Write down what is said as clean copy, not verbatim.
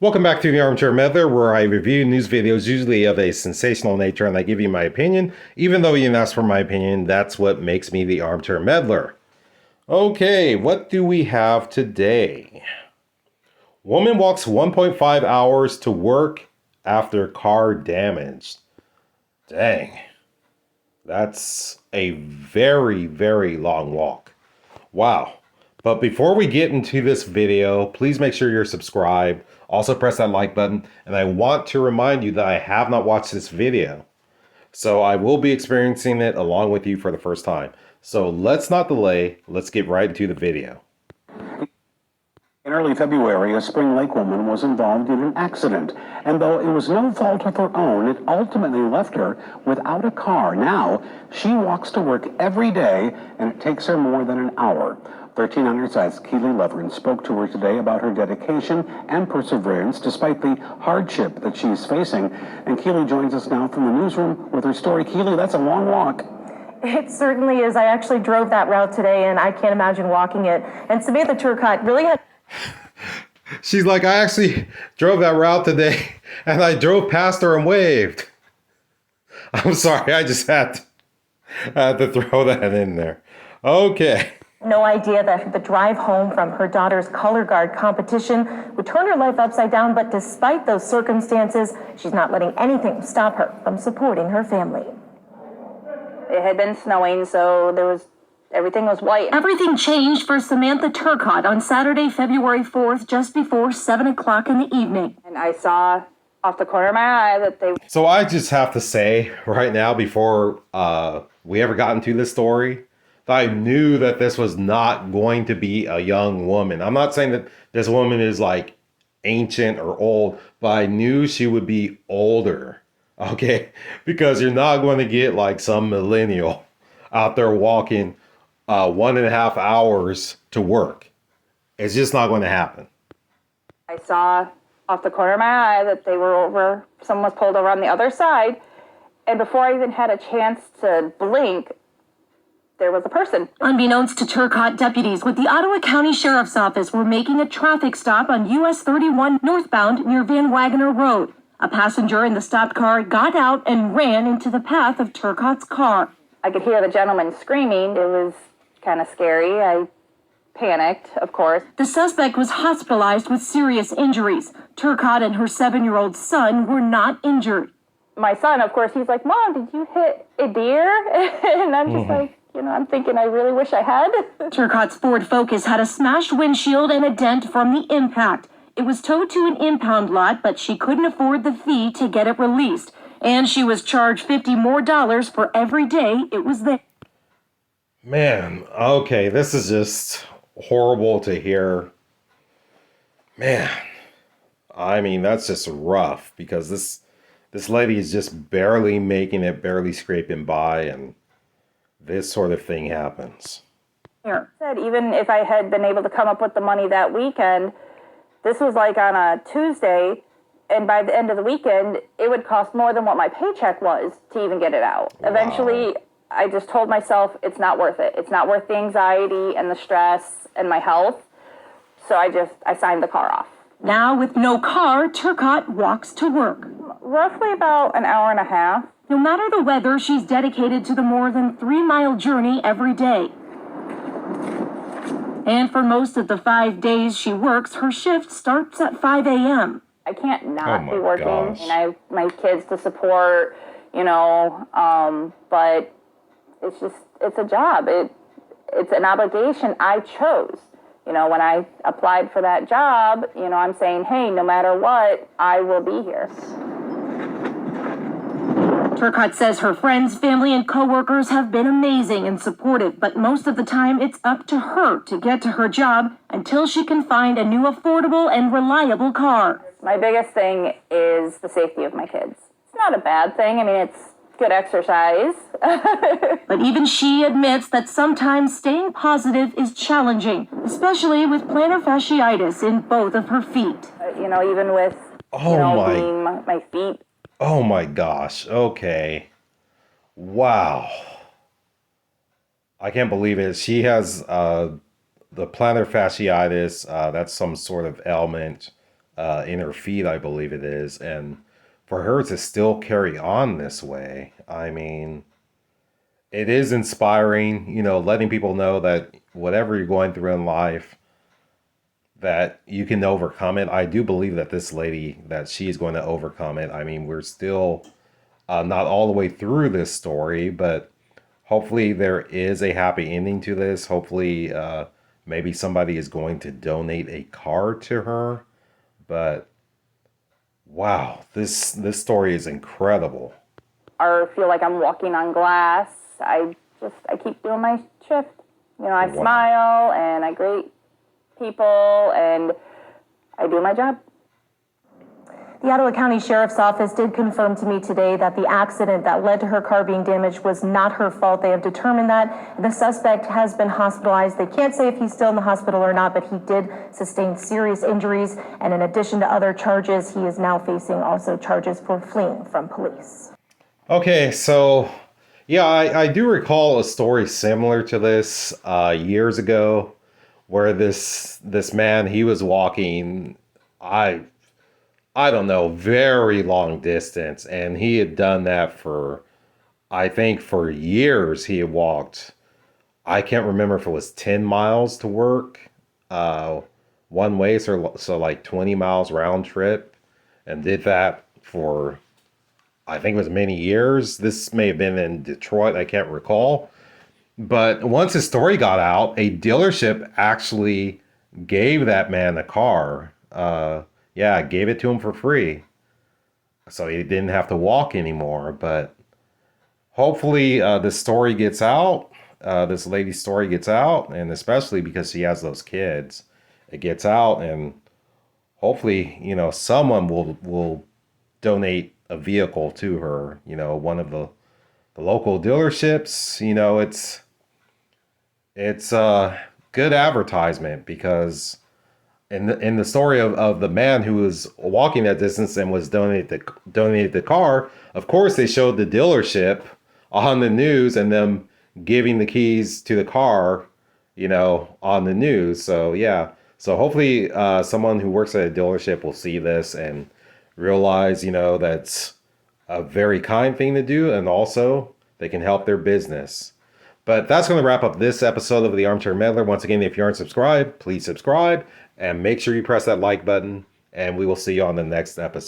Welcome back to the Armchair Meddler, where I review news videos usually of a sensational nature and I give you my opinion. Even though you didn't ask for my opinion, that's what makes me the Armchair Meddler. Okay, what do we have today? Woman walks 1.5 hours to work after car damaged. Dang. That's a very, very long walk. Wow. But before we get into this video, please make sure you're subscribed. Also press that like button. And I want to remind you that I have not watched this video. So I will be experiencing it along with you for the first time. So let's not delay. Let's get right into the video. In early February, a Spring Lake woman was involved in an accident, and though it was no fault of her own, it ultimately left her without a car. Now, she walks to work every day, and it takes her more than an hour. 1300 side's Keely Levern spoke to her today about her dedication and perseverance despite the hardship that she's facing. And Keely joins us now from the newsroom with her story. Keely, that's a long walk. It certainly is. I actually drove that route today, and I can't imagine walking it. And Samantha Turcotte really had... She's like, I actually drove that route today, and I drove past her and waved. I'm sorry, I just had to throw that in there. Okay. no idea that the drive home from her daughter's color guard competition would turn her life upside down, but despite those circumstances, she's not letting anything stop her from supporting her family. It had been snowing, so everything was white. Everything changed for Samantha Turcotte on Saturday, February 4th, just before 7 o'clock in the evening. And I saw off the corner of my eye that they... So I just have to say right now, before we ever got into this story, that I knew that this was not going to be a young woman. I'm not saying that this woman is like ancient or old, but I knew she would be older. Okay? Because you're not going to get like some millennial out there walking 1.5 hours to work. It's just not going to happen. I saw off the corner of my eye that they were over, someone was pulled over on the other side, and before I even had a chance to blink, there was a person. Unbeknownst to Turcotte, deputies with the Ottawa County Sheriff's Office were making a traffic stop on US 31 northbound near Van Wagoner Road. A passenger in the stopped car got out and ran into the path of Turcotte's car. I could hear the gentleman screaming. It was kind of scary. I panicked, of course. The suspect was hospitalized with serious injuries. Turcotte and her 7-year-old son were not injured. My son, of course, he's like, Mom, did you hit a deer? And I'm just like, I'm thinking I really wish I had. Turcotte's Ford Focus had a smashed windshield and a dent from the impact. It was towed to an impound lot, but she couldn't afford the fee to get it released. And she was charged $50 more for every day it was there. Man, okay, this is just horrible to hear. Man, I mean, that's just rough because this lady is just barely making it, barely scraping by, and this sort of thing happens. Here. Said even if I had been able to come up with the money that weekend, this was like on a Tuesday, and by the end of the weekend, it would cost more than what my paycheck was to even get it out. Wow. Eventually, I just told myself it's not worth it. It's not worth the anxiety and the stress and my health. So I signed the car off. Now, with no car, Turcotte walks to work. Roughly about an hour and a half. No matter the weather, she's dedicated to the more than 3-mile journey every day. And for most of the 5 days she works, her shift starts at 5 a.m. I can't not be working. Gosh. And I have my kids to support, but it's a job. It's an obligation I chose. When I applied for that job, I'm saying, hey, no matter what, I will be here. Turcotte says her friends, family, and coworkers have been amazing and supportive, but most of the time it's up to her to get to her job until she can find a new affordable and reliable car. My biggest thing is the safety of my kids. It's not a bad thing. I mean, it's good exercise. But even she admits that sometimes staying positive is challenging, especially with plantar fasciitis in both of her feet. Even with, being my feet. Oh my gosh. Okay. Wow. I can't believe it. She has the plantar fasciitis. That's some sort of ailment in her feet, I believe it is. And for her to still carry on this way, I mean, it is inspiring, letting people know that whatever you're going through in life, that you can overcome it. I do believe that this lady, that she is going to overcome it. I mean, we're still not all the way through this story, but hopefully there is a happy ending to this. Hopefully, maybe somebody is going to donate a car to her. But wow, this story is incredible. Or feel like I'm walking on glass. I keep doing my shift. I Wow. smile and I greet people and I do my job. The Ottawa County Sheriff's Office did confirm to me today that the accident that led to her car being damaged was not her fault. They have determined that. The suspect has been hospitalized. They can't say if he's still in the hospital or not, but he did sustain serious injuries. And in addition to other charges, he is now facing also charges for fleeing from police. Okay, so yeah, I do recall a story similar to this years ago, where this man, he was walking, I don't know, very long distance, and he had done that for, I think, for years. He had walked, I can't remember if it was 10 miles to work, one way, so like 20 miles round trip, and did that for, I think it was many years. This may have been in Detroit, I can't recall. But once his story got out, a dealership actually gave that man a car. Gave it to him for free. So he didn't have to walk anymore. But hopefully this story gets out. This lady's story gets out. And especially because she has those kids, it gets out. And hopefully, someone will donate a vehicle to her. One of the local dealerships. It's a good advertisement, because in the story of the man who was walking that distance and was donated the car, of course they showed the dealership on the news and them giving the keys to the car, on the news. So yeah, so hopefully someone who works at a dealership will see this and realize, that's a very kind thing to do, and also they can help their business. But that's going to wrap up this episode of The Armchair Meddler. Once again, if you aren't subscribed, please subscribe and make sure you press that like button, and we will see you on the next episode.